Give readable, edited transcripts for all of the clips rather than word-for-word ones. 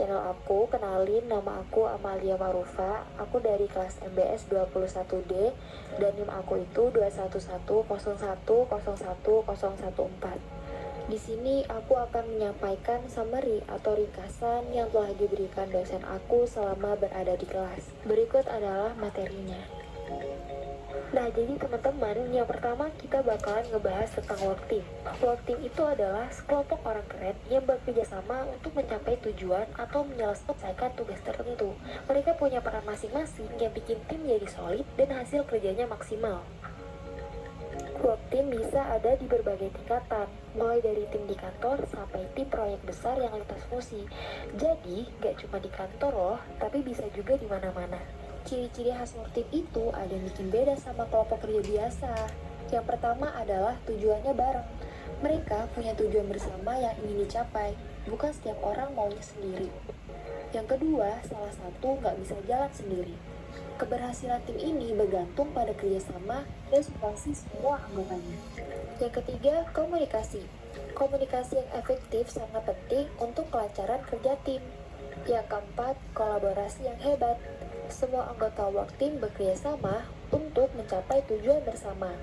channel aku. Kenalin, nama aku Amalia Marufa. Aku dari kelas MBS 21D dan NIM aku itu 21101011014. Di sini aku akan menyampaikan summary atau ringkasan yang telah diberikan dosen aku selama berada di kelas. Berikut adalah materinya. Nah, jadi teman-teman, yang pertama kita bakalan ngebahas tentang work team. Work team itu adalah sekelompok orang keren yang bekerja sama untuk mencapai tujuan atau menyelesaikan tugas tertentu. Mereka punya peran masing-masing yang bikin tim jadi solid dan hasil kerjanya maksimal. Work team bisa ada di berbagai tingkatan, mulai dari tim di kantor sampai tim proyek besar yang lintas fungsi. Jadi, gak cuma di kantor loh, tapi bisa juga di mana-mana. Ciri-ciri khas work team itu ada yang bikin beda sama kelompok kerja biasa. Yang pertama adalah tujuannya bareng. Mereka punya tujuan bersama yang ingin dicapai, bukan setiap orang maunya sendiri. Yang kedua, salah satu nggak bisa jalan sendiri. Keberhasilan tim ini bergantung pada kerjasama dan situasi semua anggotanya. Yang ketiga, komunikasi. Komunikasi yang efektif sangat penting untuk kelancaran kerja tim. Yang keempat, kolaborasi yang hebat. Semua anggota work team bekerja sama untuk mencapai tujuan bersama.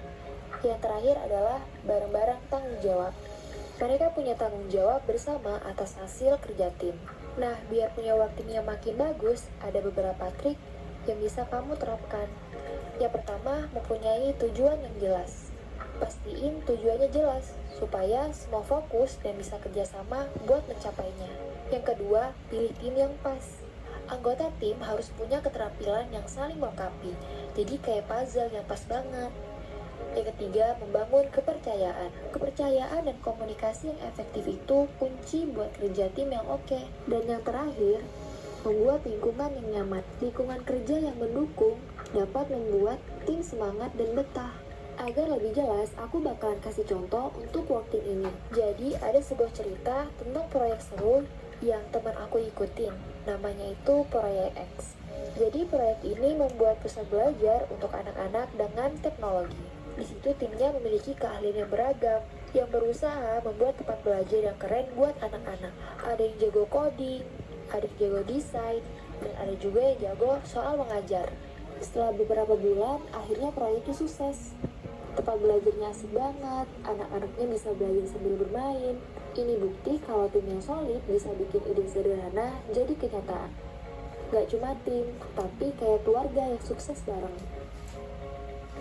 Yang terakhir adalah bareng-bareng tanggung jawab. Mereka punya tanggung jawab bersama atas hasil kerja tim. Nah, biar punya work team yang makin bagus, ada beberapa trik yang bisa kamu terapkan. Yang pertama, mempunyai tujuan yang jelas. Pastiin tujuannya jelas, supaya semua fokus dan bisa kerjasama buat mencapainya. Yang kedua, pilih tim yang pas. Anggota tim harus punya keterampilan yang saling melengkapi, jadi kayak puzzle yang pas banget. Yang ketiga, membangun kepercayaan. Kepercayaan dan komunikasi yang efektif itu kunci buat kerja tim yang oke. Dan yang terakhir, membuat lingkungan yang nyaman. Lingkungan kerja yang mendukung dapat membuat tim semangat dan betah. Agar lebih jelas, aku bakalan kasih contoh untuk work team ini. Jadi, ada sebuah cerita tentang proyek seru yang teman aku ikutin. Namanya itu Proyek X. Jadi proyek ini membuat pusat belajar untuk anak-anak dengan teknologi. Di situ timnya memiliki keahlian yang beragam, yang berusaha membuat tempat belajar yang keren buat anak-anak. Ada yang jago coding, ada yang jago desain, dan ada juga yang jago soal mengajar. Setelah beberapa bulan, akhirnya proyeknya sukses. Tempat belajarnya asik banget, anak-anaknya bisa belajar sambil bermain. Ini bukti kalau tim yang solid bisa bikin ide sederhana jadi kenyataan. Gak cuma tim, tapi kayak keluarga yang sukses bareng.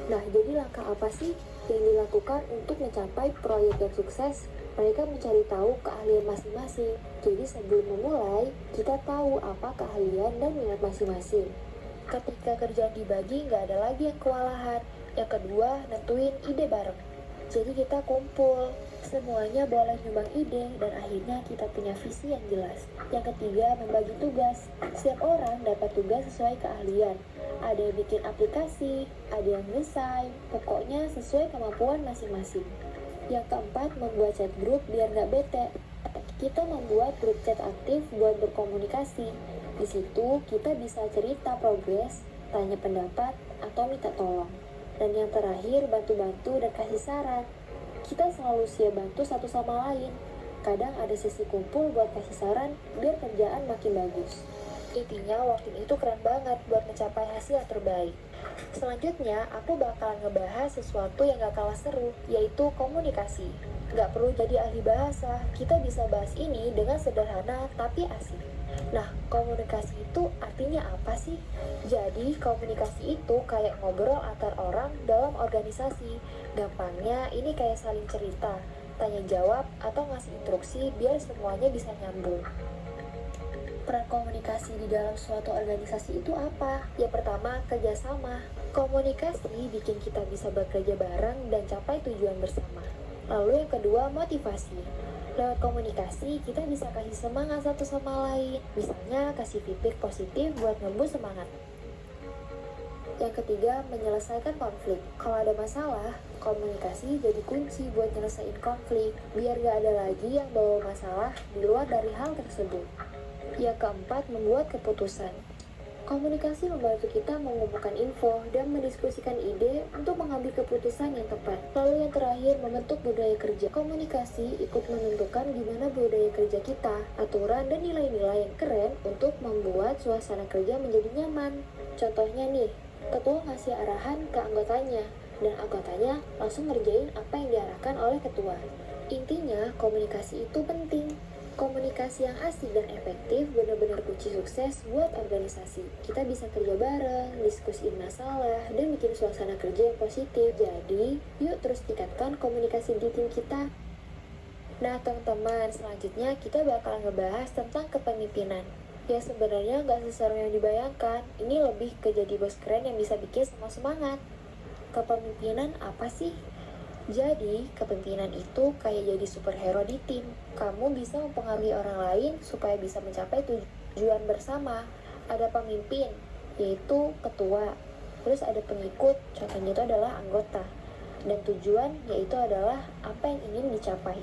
Nah, jadi langkah apa sih yang dilakukan untuk mencapai proyek yang sukses? Mereka mencari tahu keahlian masing-masing. Jadi sebelum memulai, kita tahu apa keahlian dan minat masing-masing. Ketika kerjaan dibagi, nggak ada lagi yang kewalahan. Yang kedua, nentuin ide bareng. Jadi kita kumpul, semuanya boleh nyumbang ide dan akhirnya kita punya visi yang jelas. Yang ketiga, membagi tugas. Setiap orang dapat tugas sesuai keahlian. Ada yang bikin aplikasi, ada yang desain, pokoknya sesuai kemampuan masing-masing. Yang keempat, membuat chat grup biar nggak bete. Kita membuat grup chat aktif buat berkomunikasi. Di situ kita bisa cerita progres, tanya pendapat, atau minta tolong. Dan yang terakhir, bantu-bantu dan kasih saran. Kita selalu siap bantu satu sama lain. Kadang ada sesi kumpul buat kasih saran biar kerjaan makin bagus. Intinya, waktu itu keren banget buat mencapai hasil yang terbaik. Selanjutnya, aku bakalan ngebahas sesuatu yang gak kalah seru, yaitu komunikasi. Gak perlu jadi ahli bahasa, kita bisa bahas ini dengan sederhana tapi asik. Nah, komunikasi itu artinya apa sih? Jadi, komunikasi itu kayak ngobrol antar orang dalam organisasi. Gampangnya, ini kayak saling cerita, tanya jawab, atau ngasih instruksi biar semuanya bisa nyambung. Peran komunikasi di dalam suatu organisasi itu apa? Yang pertama, kerjasama. Komunikasi bikin kita bisa bekerja bareng dan capai tujuan bersama. Lalu yang kedua, motivasi. Lewat komunikasi, kita bisa kasih semangat satu sama lain. Misalnya, kasih feedback positif buat ngebus semangat. Yang ketiga, menyelesaikan konflik. Kalau ada masalah, komunikasi jadi kunci buat nyelesain konflik, biar gak ada lagi yang bawa masalah di luar dari hal tersebut. Yang keempat, membuat keputusan. Komunikasi membantu kita mengumpulkan info dan mendiskusikan ide untuk mengambil keputusan yang tepat. Lalu yang terakhir, membentuk budaya kerja. Komunikasi ikut menentukan gimana budaya kerja kita, aturan dan nilai-nilai yang keren untuk membuat suasana kerja menjadi nyaman. Contohnya nih, ketua ngasih arahan ke anggotanya, dan anggotanya langsung ngerjain apa yang diarahkan oleh ketua. Intinya, komunikasi itu penting. Komunikasi yang asik dan efektif benar-benar kunci sukses buat organisasi. Kita bisa kerja bareng, diskusiin masalah, dan bikin suasana kerja yang positif. Jadi, yuk terus tingkatkan komunikasi di tim kita. Nah, teman-teman, selanjutnya kita bakal ngebahas tentang kepemimpinan. Ya, sebenarnya nggak seseru yang dibayangkan. Ini lebih ke jadi bos keren yang bisa bikin semua semangat. Kepemimpinan apa sih? Jadi, kepemimpinan itu kayak jadi superhero di tim. Kamu bisa mempengaruhi orang lain supaya bisa mencapai tujuan bersama. Ada pemimpin, yaitu ketua. Terus ada pengikut, contohnya itu adalah anggota. Dan tujuan, yaitu adalah apa yang ingin dicapai.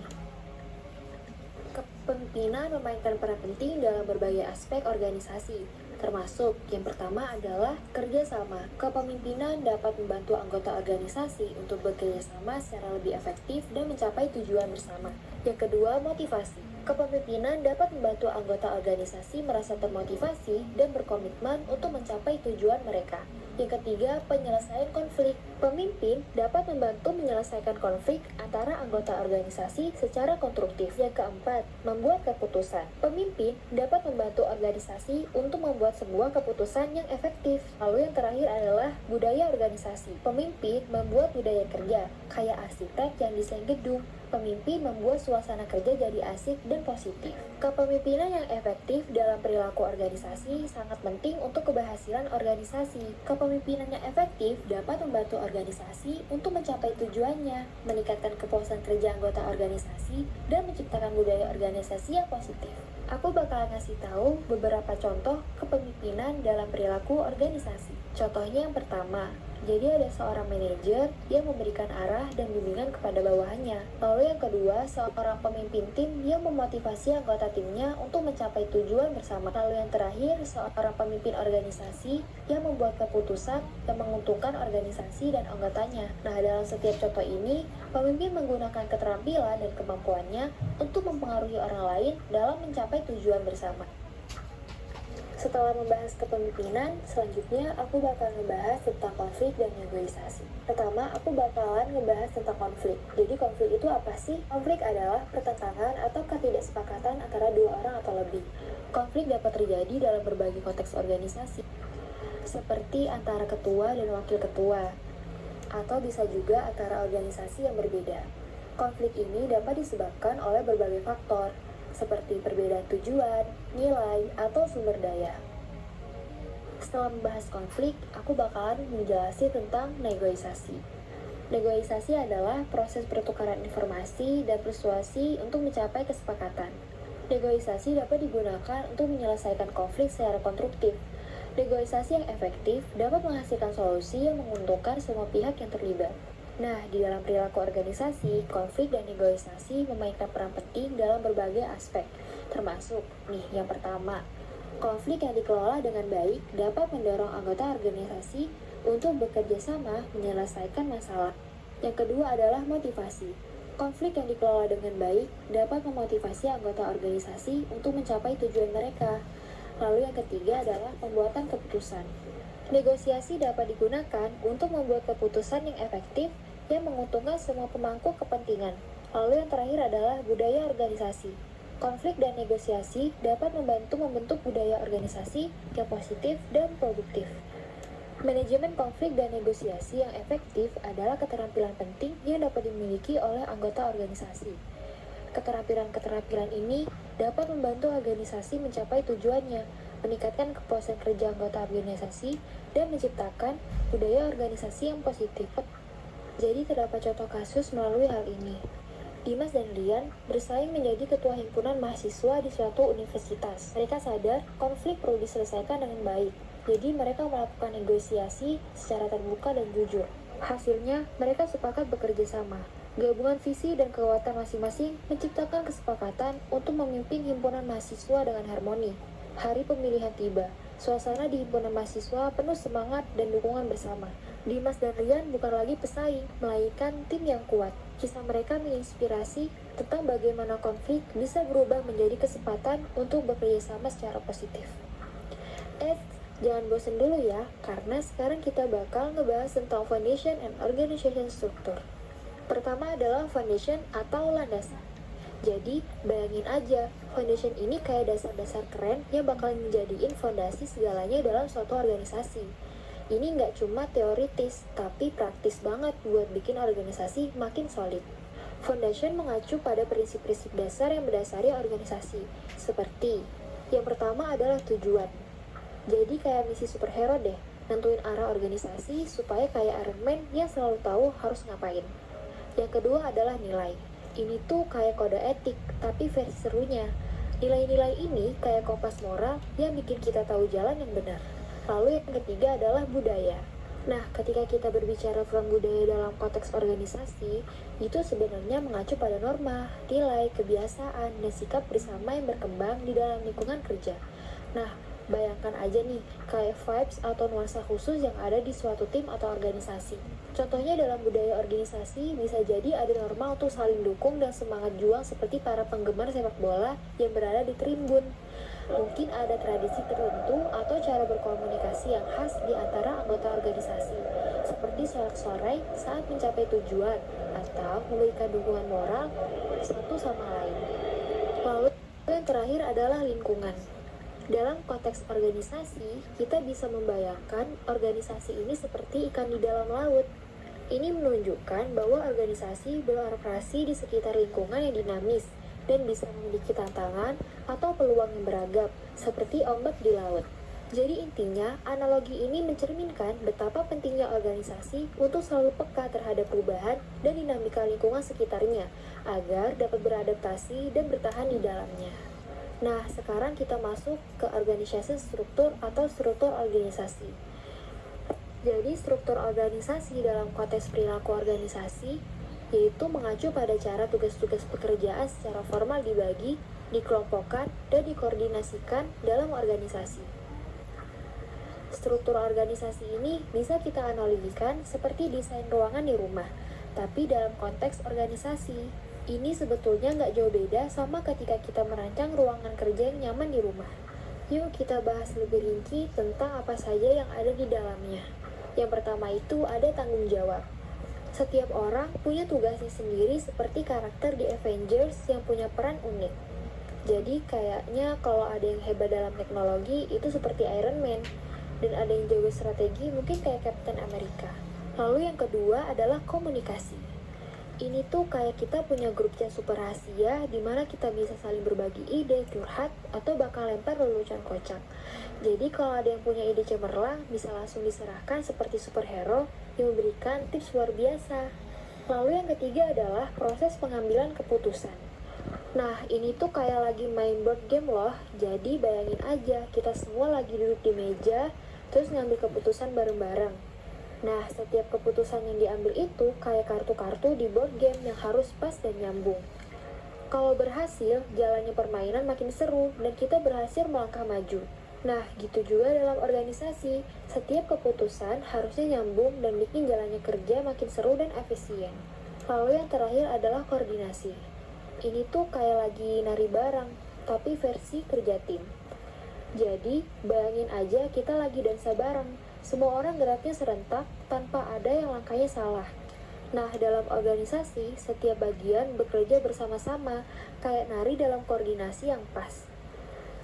Kepemimpinan memainkan peran penting dalam berbagai aspek organisasi, termasuk yang pertama adalah kerjasama. Kepemimpinan dapat membantu anggota organisasi untuk bekerja sama secara lebih efektif dan mencapai tujuan bersama. Yang kedua, motivasi. Kepemimpinan dapat membantu anggota organisasi merasa termotivasi dan berkomitmen untuk mencapai tujuan mereka. Yang ketiga, penyelesaian konflik. Pemimpin dapat membantu menyelesaikan konflik antara anggota organisasi secara konstruktif. Yang keempat, membuat keputusan. Pemimpin dapat membantu organisasi untuk membuat sebuah keputusan yang efektif. Lalu yang terakhir adalah budaya organisasi. Pemimpin membuat budaya kerja, kayak arsitek yang desain gedung. Pemimpin membuat suasana kerja jadi asik dan positif. Kepemimpinan yang efektif dalam perilaku organisasi sangat penting untuk keberhasilan organisasi. Kepemimpinan yang efektif dapat membantu organisasi untuk mencapai tujuannya, meningkatkan kepuasan kerja anggota organisasi, dan menciptakan budaya organisasi yang positif. Aku bakal ngasih tahu beberapa contoh kepemimpinan dalam perilaku organisasi. Contohnya yang pertama, jadi ada seorang manajer yang memberikan arah dan bimbingan kepada bawahannya. Lalu yang kedua, seorang pemimpin tim yang memotivasi anggota timnya untuk mencapai tujuan bersama. Lalu yang terakhir, seorang pemimpin organisasi yang membuat keputusan yang menguntungkan organisasi dan anggotanya. Nah, dalam setiap contoh ini, pemimpin menggunakan keterampilan dan kemampuannya untuk mempengaruhi orang lain dalam mencapai tujuan bersama. Setelah membahas kepemimpinan, selanjutnya aku bakal ngebahas tentang konflik dan negosiasi. Pertama, aku bakalan ngebahas tentang konflik. Jadi konflik itu apa sih? Konflik adalah pertentangan atau ketidaksepakatan antara dua orang atau lebih. Konflik dapat terjadi dalam berbagai konteks organisasi, seperti antara ketua dan wakil ketua, atau bisa juga antara organisasi yang berbeda. Konflik ini dapat disebabkan oleh berbagai faktor, seperti perbedaan tujuan, nilai, atau sumber daya. Setelah membahas konflik, aku bakalan menjelaskan tentang negosiasi. Negosiasi adalah proses pertukaran informasi dan persuasi untuk mencapai kesepakatan. Negosiasi dapat digunakan untuk menyelesaikan konflik secara konstruktif. Negosiasi yang efektif dapat menghasilkan solusi yang menguntungkan semua pihak yang terlibat. Nah, di dalam perilaku organisasi, konflik dan negosiasi memainkan peran penting dalam berbagai aspek, termasuk, yang pertama, konflik yang dikelola dengan baik dapat mendorong anggota organisasi untuk bekerja sama menyelesaikan masalah. Yang kedua adalah motivasi. Konflik yang dikelola dengan baik dapat memotivasi anggota organisasi untuk mencapai tujuan mereka. Lalu yang ketiga adalah pembuatan keputusan. Negosiasi dapat digunakan untuk membuat keputusan yang efektif yang menguntungkan semua pemangku kepentingan. Lalu yang terakhir adalah budaya organisasi. Konflik dan negosiasi dapat membantu membentuk budaya organisasi yang positif dan produktif. Manajemen konflik dan negosiasi yang efektif adalah keterampilan penting yang dapat dimiliki oleh anggota organisasi. Keterampilan-keterampilan ini dapat membantu organisasi mencapai tujuannya, meningkatkan kepuasan kerja anggota organisasi, dan menciptakan budaya organisasi yang positif. Jadi terdapat contoh kasus melalui hal ini. Dimas dan Rian bersaing menjadi ketua himpunan mahasiswa di suatu universitas. Mereka sadar konflik perlu diselesaikan dengan baik, jadi mereka melakukan negosiasi secara terbuka dan jujur. Hasilnya, mereka sepakat bekerja sama. Gabungan visi dan kekuatan masing-masing menciptakan kesepakatan untuk memimpin himpunan mahasiswa dengan harmoni. Hari pemilihan tiba. Suasana di himpunan mahasiswa penuh semangat dan dukungan bersama. Dimas dan Rian bukan lagi pesaing, melainkan tim yang kuat. Kisah mereka menginspirasi tentang bagaimana konflik bisa berubah menjadi kesempatan untuk bekerjasama secara positif. Jangan bosan dulu ya, karena sekarang kita bakal ngebahas tentang Foundation and Organization Structure. Pertama adalah foundation atau landasan. Jadi, bayangin aja, foundation ini kayak dasar-dasar keren yang bakal menjadiin fondasi segalanya dalam suatu organisasi. Ini nggak cuma teoritis, tapi praktis banget buat bikin organisasi makin solid. Foundation mengacu pada prinsip-prinsip dasar yang mendasari organisasi, seperti yang pertama adalah tujuan. Jadi kayak misi superhero deh, nentuin arah organisasi supaya kayak Iron Man yang selalu tahu harus ngapain. Yang kedua adalah nilai. Ini tuh kayak kode etik, tapi versi serunya. Nilai-nilai ini kayak kompas moral yang bikin kita tahu jalan yang benar. Lalu yang ketiga adalah budaya. Nah, ketika kita berbicara tentang budaya dalam konteks organisasi, itu sebenarnya mengacu pada norma, nilai, kebiasaan, dan sikap bersama yang berkembang di dalam lingkungan kerja. Nah, bayangkan aja nih, kayak vibes atau nuansa khusus yang ada di suatu tim atau organisasi. Contohnya dalam budaya organisasi, bisa jadi ada norma untuk saling dukung dan semangat juang seperti para penggemar sepak bola yang berada di tribun. Mungkin ada tradisi tertentu atau cara berkomunikasi yang khas di antara anggota organisasi, seperti sorak-sorai saat mencapai tujuan, atau memberikan dukungan moral satu sama lain. Lalu yang terakhir adalah lingkungan. Dalam konteks organisasi, kita bisa membayangkan organisasi ini seperti ikan di dalam laut. Ini menunjukkan bahwa organisasi beroperasi di sekitar lingkungan yang dinamis dan bisa memiliki tantangan atau peluang yang beragam, seperti ombak di laut. Jadi intinya, analogi ini mencerminkan betapa pentingnya organisasi untuk selalu peka terhadap perubahan dan dinamika lingkungan sekitarnya, agar dapat beradaptasi dan bertahan di dalamnya. Nah, sekarang kita masuk ke organisasi struktur atau struktur organisasi. Jadi, struktur organisasi dalam konteks perilaku organisasi yaitu mengacu pada cara tugas-tugas pekerjaan secara formal dibagi, dikelompokkan, dan dikoordinasikan dalam organisasi. Struktur organisasi ini bisa kita analogikan seperti desain ruangan di rumah, tapi dalam konteks organisasi. Ini sebetulnya nggak jauh beda sama ketika kita merancang ruangan kerja yang nyaman di rumah. Yuk kita bahas lebih rinci tentang apa saja yang ada di dalamnya. Yang pertama itu ada tanggung jawab. Setiap orang punya tugasnya sendiri seperti karakter di Avengers yang punya peran unik. Jadi kayaknya kalau ada yang hebat dalam teknologi itu seperti Iron Man, dan ada yang jago strategi mungkin kayak Captain America. Lalu yang kedua adalah komunikasi. Ini tuh kayak kita punya grup chat super rahasia di mana kita bisa saling berbagi ide, curhat, atau bakal lempar lelucon kocak. Jadi kalau ada yang punya ide cemerlang, bisa langsung diserahkan seperti superhero yang memberikan tips luar biasa. Lalu yang ketiga adalah proses pengambilan keputusan. Nah, ini tuh kayak lagi main board game loh. Jadi bayangin aja, kita semua lagi duduk di meja, terus ngambil keputusan bareng-bareng. Nah, setiap keputusan yang diambil itu kayak kartu-kartu di board game yang harus pas dan nyambung. Kalau berhasil, jalannya permainan makin seru dan kita berhasil melangkah maju. Nah, gitu juga dalam organisasi. Setiap keputusan harusnya nyambung dan bikin jalannya kerja makin seru dan efisien. Lalu yang terakhir adalah koordinasi. Ini tuh kayak lagi nari bareng, tapi versi kerja tim. Jadi, bayangin aja kita lagi dansa bareng. Semua orang geraknya serentak tanpa ada yang langkahnya salah. Nah, dalam organisasi, setiap bagian bekerja bersama-sama, kayak nari dalam koordinasi yang pas.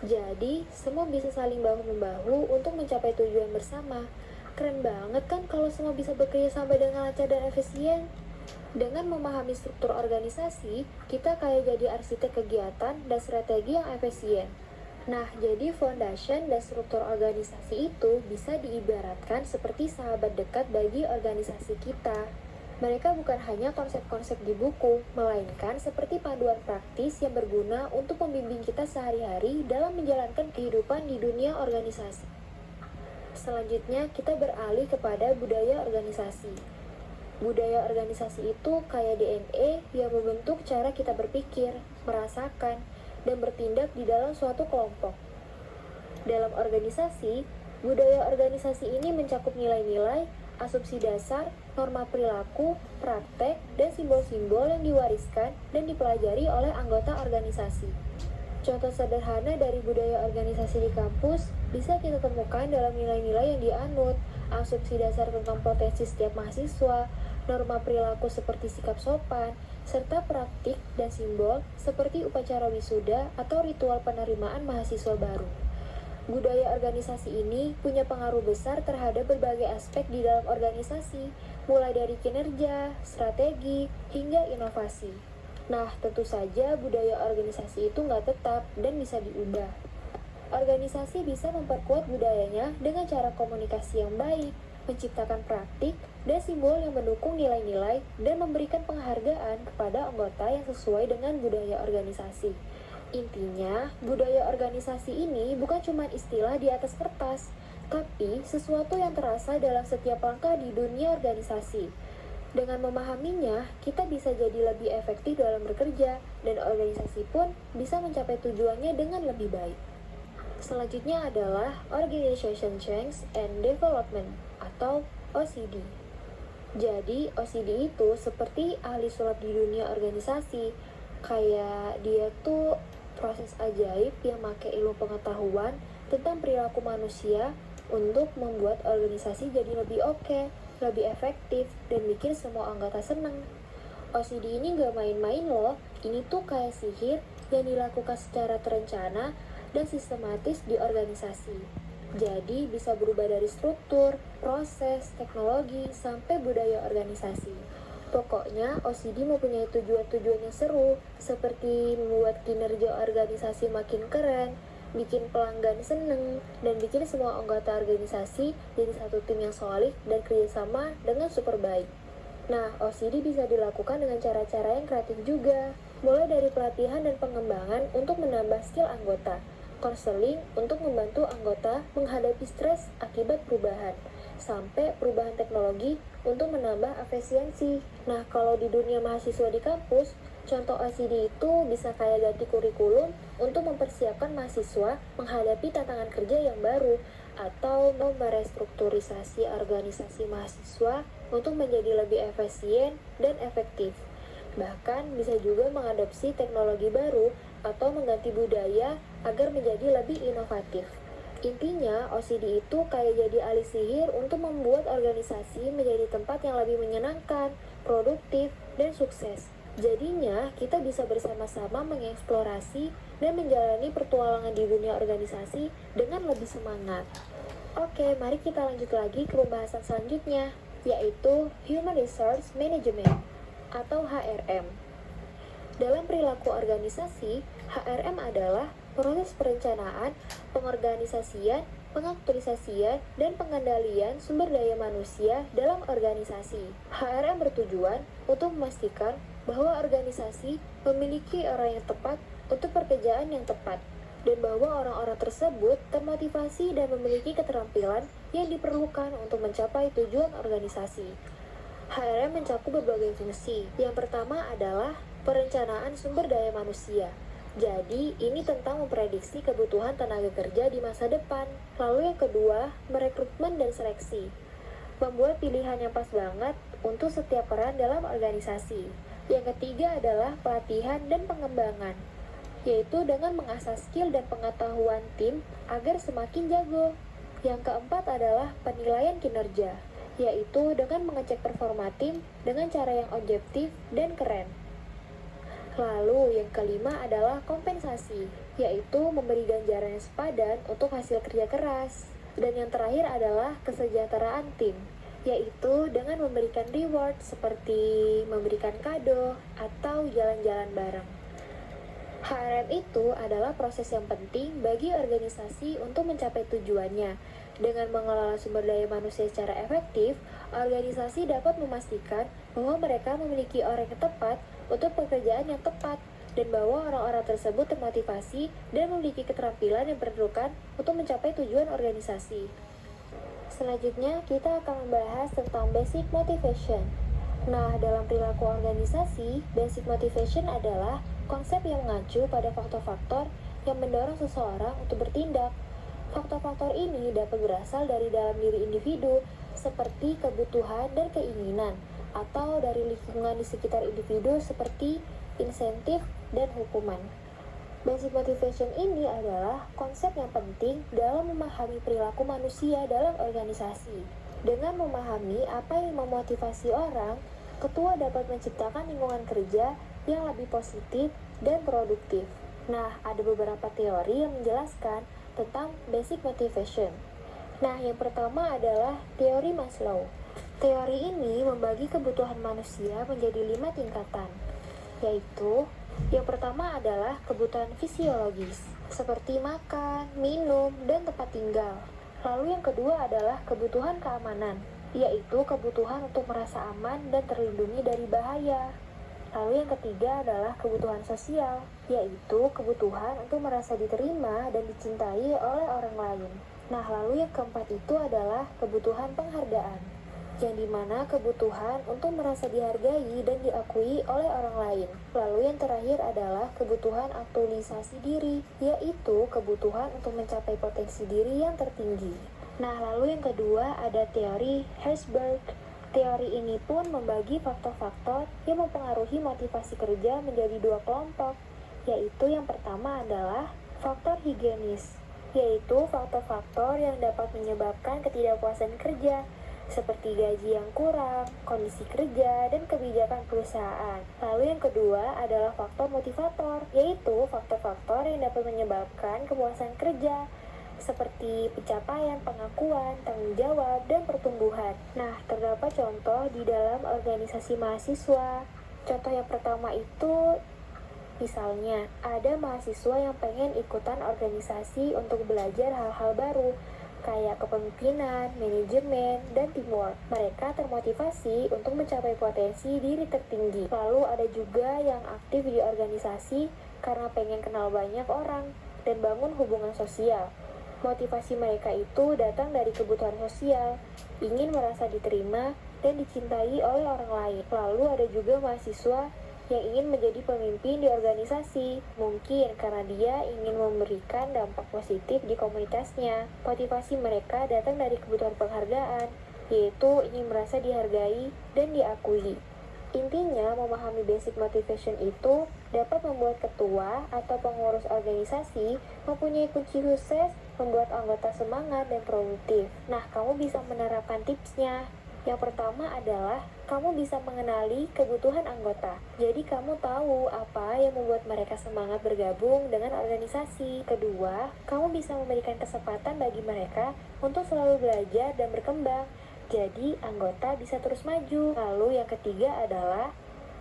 Jadi, semua bisa saling bahu-membahu untuk mencapai tujuan bersama. Keren banget kan kalau semua bisa bekerja sama dengan lancar dan efisien? Dengan memahami struktur organisasi, kita kayak jadi arsitek kegiatan dan strategi yang efisien. Nah, jadi foundation dan struktur organisasi itu bisa diibaratkan seperti sahabat dekat bagi organisasi kita. Mereka bukan hanya konsep-konsep di buku, melainkan seperti panduan praktis yang berguna untuk membimbing kita sehari-hari dalam menjalankan kehidupan di dunia organisasi. Selanjutnya, kita beralih kepada budaya organisasi. Budaya organisasi itu kayak DNA yang membentuk cara kita berpikir, merasakan, dan bertindak di dalam suatu kelompok. Dalam organisasi, budaya organisasi ini mencakup nilai-nilai, asumsi dasar, norma perilaku, praktek, dan simbol-simbol yang diwariskan dan dipelajari oleh anggota organisasi. Contoh sederhana dari budaya organisasi di kampus bisa kita temukan dalam nilai-nilai yang dianut, asumsi dasar tentang potensi setiap mahasiswa, norma perilaku seperti sikap sopan, serta praktik dan simbol seperti upacara wisuda atau ritual penerimaan mahasiswa baru. Budaya organisasi ini punya pengaruh besar terhadap berbagai aspek di dalam organisasi, mulai dari kinerja, strategi, hingga inovasi. Nah, tentu saja budaya organisasi itu nggak tetap dan bisa diubah. Organisasi bisa memperkuat budayanya dengan cara komunikasi yang baik, menciptakan praktik dan simbol yang mendukung nilai-nilai, dan memberikan penghargaan kepada anggota yang sesuai dengan budaya organisasi. Intinya, budaya organisasi ini bukan cuma istilah di atas kertas, tapi sesuatu yang terasa dalam setiap langkah di dunia organisasi. Dengan memahaminya, kita bisa jadi lebih efektif dalam bekerja, dan organisasi pun bisa mencapai tujuannya dengan lebih baik. Selanjutnya adalah Organization Change and Development atau OCD. Jadi, OCD itu seperti ahli sulap di dunia organisasi. Kayak dia tuh proses ajaib yang pakai ilmu pengetahuan tentang perilaku manusia untuk membuat organisasi jadi lebih oke, lebih efektif, dan bikin semua anggota seneng. OCD ini gak main-main loh, ini tuh kayak sihir yang dilakukan secara terencana dan sistematis di organisasi. Jadi bisa berubah dari struktur, proses, teknologi, sampai budaya organisasi. Pokoknya OCD mempunyai tujuan-tujuan yang seru, seperti membuat kinerja organisasi makin keren, bikin pelanggan seneng, dan bikin semua anggota organisasi jadi satu tim yang solid dan kerjasama dengan super baik. Nah, OCD bisa dilakukan dengan cara-cara yang kreatif juga, mulai dari pelatihan dan pengembangan untuk menambah skill anggota, konseling untuk membantu anggota menghadapi stres akibat perubahan, sampai perubahan teknologi untuk menambah efisiensi. Nah, kalau di dunia mahasiswa di kampus, contoh OCD itu bisa kayak ganti kurikulum untuk mempersiapkan mahasiswa menghadapi tantangan kerja yang baru, atau merestrukturisasi organisasi mahasiswa untuk menjadi lebih efisien dan efektif. Bahkan bisa juga mengadopsi teknologi baru atau mengganti budaya agar menjadi lebih inovatif. Intinya, OCD itu kayak jadi alis sihir untuk membuat organisasi menjadi tempat yang lebih menyenangkan, produktif, dan sukses. Jadinya, kita bisa bersama-sama mengeksplorasi dan menjalani petualangan di dunia organisasi dengan lebih semangat. Oke, mari kita lanjut lagi ke pembahasan selanjutnya, yaitu Human Resource Management atau HRM. Dalam perilaku organisasi, HRM adalah proses perencanaan, pengorganisasian, pengaktualisasian, dan pengendalian sumber daya manusia dalam organisasi. HRM bertujuan untuk memastikan bahwa organisasi memiliki orang yang tepat untuk pekerjaan yang tepat, dan bahwa orang-orang tersebut termotivasi dan memiliki keterampilan yang diperlukan untuk mencapai tujuan organisasi. HRM mencakup berbagai fungsi. Yang pertama adalah perencanaan sumber daya manusia. Jadi, ini tentang memprediksi kebutuhan tenaga kerja di masa depan. Lalu yang kedua, merekrutmen dan seleksi. Membuat pilihan yang pas banget untuk setiap peran dalam organisasi. Yang ketiga adalah pelatihan dan pengembangan, yaitu dengan mengasah skill dan pengetahuan tim agar semakin jago. Yang keempat adalah penilaian kinerja, yaitu dengan mengecek performa tim dengan cara yang objektif dan keren. Lalu yang kelima adalah kompensasi, yaitu memberi ganjaran yang sepadan untuk hasil kerja keras. Dan yang terakhir adalah kesejahteraan tim, yaitu dengan memberikan reward seperti memberikan kado atau jalan-jalan bareng. HRM itu adalah proses yang penting bagi organisasi untuk mencapai tujuannya. Dengan mengelola sumber daya manusia secara efektif, organisasi dapat memastikan bahwa mereka memiliki orang yang tepat untuk pekerjaan yang tepat, dan bahwa orang-orang tersebut termotivasi dan memiliki keterampilan yang diperlukan untuk mencapai tujuan organisasi. Selanjutnya, kita akan membahas tentang basic motivation. Nah, dalam perilaku organisasi, basic motivation adalah konsep yang mengacu pada faktor-faktor yang mendorong seseorang untuk bertindak. Faktor-faktor ini dapat berasal dari dalam diri individu, seperti kebutuhan dan keinginan, atau dari lingkungan di sekitar individu seperti insentif dan hukuman. Basic motivation ini adalah konsep yang penting dalam memahami perilaku manusia dalam organisasi. Dengan memahami apa yang memotivasi orang, ketua dapat menciptakan lingkungan kerja yang lebih positif dan produktif. Nah, ada beberapa teori yang menjelaskan tentang basic motivation. Nah, yang pertama adalah teori Maslow. Teori ini membagi kebutuhan manusia menjadi 5 tingkatan, yaitu yang pertama adalah kebutuhan fisiologis, seperti makan, minum, dan tempat tinggal. Lalu yang kedua adalah kebutuhan keamanan, yaitu kebutuhan untuk merasa aman dan terlindungi dari bahaya. Lalu yang ketiga adalah kebutuhan sosial, yaitu kebutuhan untuk merasa diterima dan dicintai oleh orang lain. Nah, lalu yang keempat itu adalah kebutuhan penghargaan, yang dimana kebutuhan untuk merasa dihargai dan diakui oleh orang lain. Lalu yang terakhir adalah kebutuhan aktualisasi diri, yaitu kebutuhan untuk mencapai potensi diri yang tertinggi. Nah, lalu yang kedua ada teori Herzberg. Teori ini pun membagi faktor-faktor yang mempengaruhi motivasi kerja menjadi 2 kelompok, yaitu yang pertama adalah faktor higienis, yaitu faktor-faktor yang dapat menyebabkan ketidakpuasan kerja, seperti gaji yang kurang, kondisi kerja, dan kebijakan perusahaan. Lalu yang kedua adalah faktor motivator, yaitu faktor-faktor yang dapat menyebabkan kepuasan kerja, seperti pencapaian, pengakuan, tanggung jawab, dan pertumbuhan. Nah, terdapat contoh di dalam organisasi mahasiswa. Contoh yang pertama itu, misalnya, ada mahasiswa yang pengen ikutan organisasi untuk belajar hal-hal baru, kayak kepemimpinan, manajemen, dan teamwork. Mereka termotivasi untuk mencapai potensi diri tertinggi. Lalu ada juga yang aktif di organisasi karena pengen kenal banyak orang dan bangun hubungan sosial. Motivasi mereka itu datang dari kebutuhan sosial, ingin merasa diterima dan dicintai oleh orang lain. Lalu ada juga mahasiswa yang ingin menjadi pemimpin di organisasi, mungkin karena dia ingin memberikan dampak positif di komunitasnya. Motivasi mereka datang dari kebutuhan penghargaan, yaitu ingin merasa dihargai dan diakui. Intinya, memahami basic motivation itu dapat membuat ketua atau pengurus organisasi mempunyai kunci sukses membuat anggota semangat dan produktif. Nah, kamu bisa menerapkan tipsnya. Yang pertama adalah kamu bisa mengenali kebutuhan anggota. Jadi kamu tahu apa yang membuat mereka semangat bergabung dengan organisasi. Kedua, kamu bisa memberikan kesempatan bagi mereka untuk selalu belajar dan berkembang. Jadi anggota bisa terus maju. Lalu yang ketiga adalah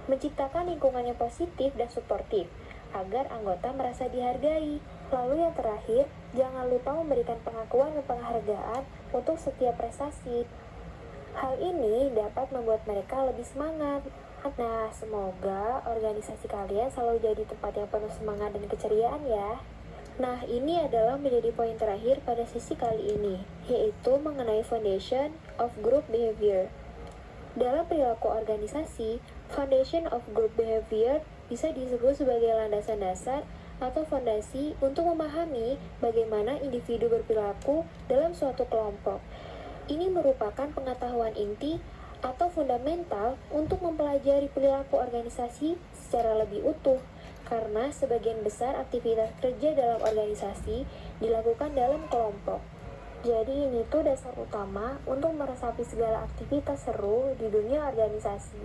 menciptakan lingkungan yang positif dan suportif agar anggota merasa dihargai. Lalu yang terakhir, jangan lupa memberikan pengakuan dan penghargaan untuk setiap prestasi. Hal ini dapat membuat mereka lebih semangat. Nah, semoga organisasi kalian selalu jadi tempat yang penuh semangat dan keceriaan ya. Nah, ini adalah menjadi poin terakhir pada sesi kali ini, yaitu mengenai Foundation of Group Behavior. Dalam perilaku organisasi, Foundation of Group Behavior bisa disebut sebagai landasan dasar atau fondasi untuk memahami bagaimana individu berperilaku dalam suatu kelompok. Ini merupakan pengetahuan inti atau fundamental untuk mempelajari perilaku organisasi secara lebih utuh, karena sebagian besar aktivitas kerja dalam organisasi dilakukan dalam kelompok. Jadi ini tuh dasar utama untuk meresapi segala aktivitas seru di dunia organisasi.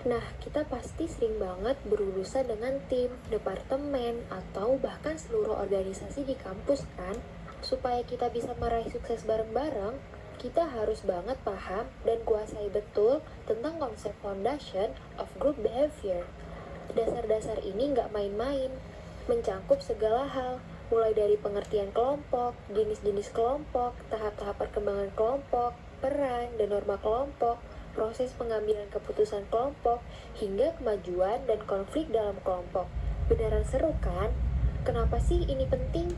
Nah, kita pasti sering banget berurusan dengan tim, departemen, atau bahkan seluruh organisasi di kampus kan? Supaya kita bisa meraih sukses bareng-bareng, kita harus banget paham dan kuasai betul tentang konsep Foundation of Group Behavior. Dasar-dasar ini nggak main-main, mencangkup segala hal, mulai dari pengertian kelompok, jenis-jenis kelompok, tahap-tahap perkembangan kelompok, peran dan norma kelompok, proses pengambilan keputusan kelompok, hingga kemajuan dan konflik dalam kelompok. Beneran seru kan? Kenapa sih ini penting?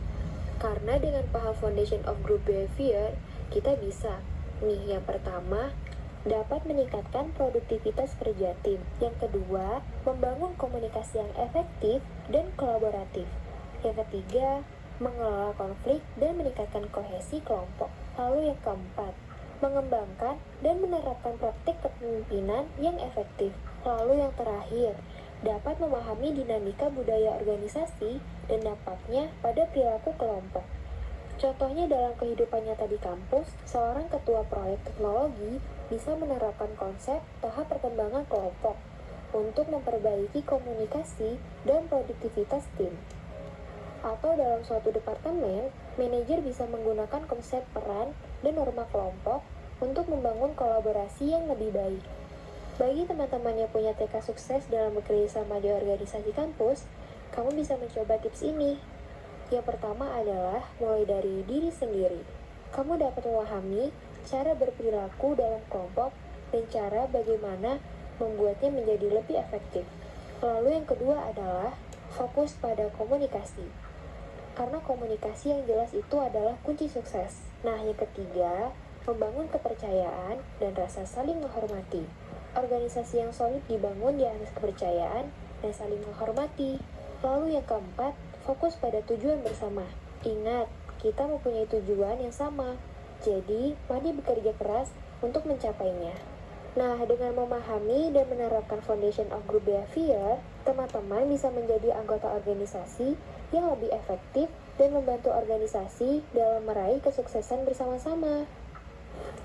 Karena dengan paham Foundation of Group Behavior, kita bisa, nih yang pertama, dapat meningkatkan produktivitas kerja tim. Yang kedua, membangun komunikasi yang efektif dan kolaboratif. Yang ketiga, mengelola konflik dan meningkatkan kohesi kelompok. Lalu yang keempat, mengembangkan dan menerapkan praktik kepemimpinan yang efektif. Lalu yang terakhir, dapat memahami dinamika budaya organisasi dan dampaknya pada perilaku kelompok. Contohnya dalam kehidupan nyata di kampus, seorang ketua proyek teknologi bisa menerapkan konsep tahap perkembangan kelompok untuk memperbaiki komunikasi dan produktivitas tim. Atau dalam suatu departemen, manajer bisa menggunakan konsep peran dan norma kelompok untuk membangun kolaborasi yang lebih baik. Bagi teman-teman yang punya tekad sukses dalam bekerja sama di organisasi kampus, kamu bisa mencoba tips ini. Yang pertama adalah mulai dari diri sendiri. Kamu dapat memahami cara berperilaku dalam kelompok dan cara bagaimana membuatnya menjadi lebih efektif. Lalu yang kedua adalah fokus pada komunikasi. Karena komunikasi yang jelas itu adalah kunci sukses. Nah, yang ketiga, membangun kepercayaan dan rasa saling menghormati. Organisasi yang solid dibangun di atas kepercayaan dan saling menghormati. Lalu yang keempat, fokus pada tujuan bersama. Ingat, kita mempunyai tujuan yang sama. Jadi, mari bekerja keras untuk mencapainya. Nah, dengan memahami dan menerapkan Foundation of Group Behavior, teman-teman bisa menjadi anggota organisasi yang lebih efektif dan membantu organisasi dalam meraih kesuksesan bersama-sama.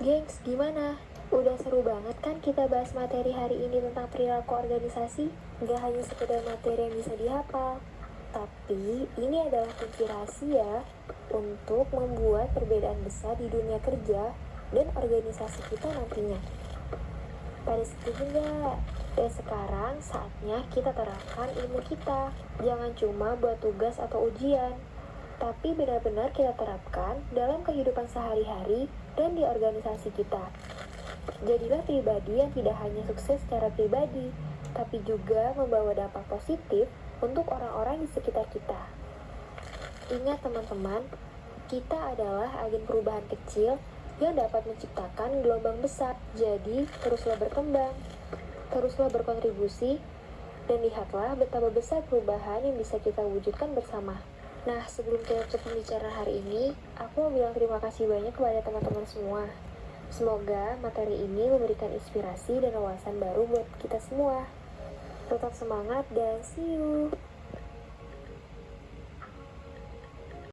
Gengs, gimana? Udah seru banget kan kita bahas materi hari ini tentang perilaku organisasi? Nggak hanya sekedar materi yang bisa dihafal, tapi ini adalah kunci rahasia untuk membuat perbedaan besar di dunia kerja dan organisasi kita nantinya. Pada setuju nggak? Dan sekarang saatnya kita terapkan ilmu kita. Jangan cuma buat tugas atau ujian, tapi benar-benar kita terapkan dalam kehidupan sehari-hari dan di organisasi kita. Jadilah pribadi yang tidak hanya sukses secara pribadi, tapi juga membawa dampak positif untuk orang-orang di sekitar kita. Ingat teman-teman, kita adalah agen perubahan kecil yang dapat menciptakan gelombang besar. Jadi, teruslah berkembang, teruslah berkontribusi, dan lihatlah betapa besar perubahan yang bisa kita wujudkan bersama. Nah, sebelum kita tutup pembicaraan hari ini, aku mau bilang terima kasih banyak kepada teman-teman semua. Semoga materi ini memberikan inspirasi dan wawasan baru buat kita semua. Tetap semangat dan see you!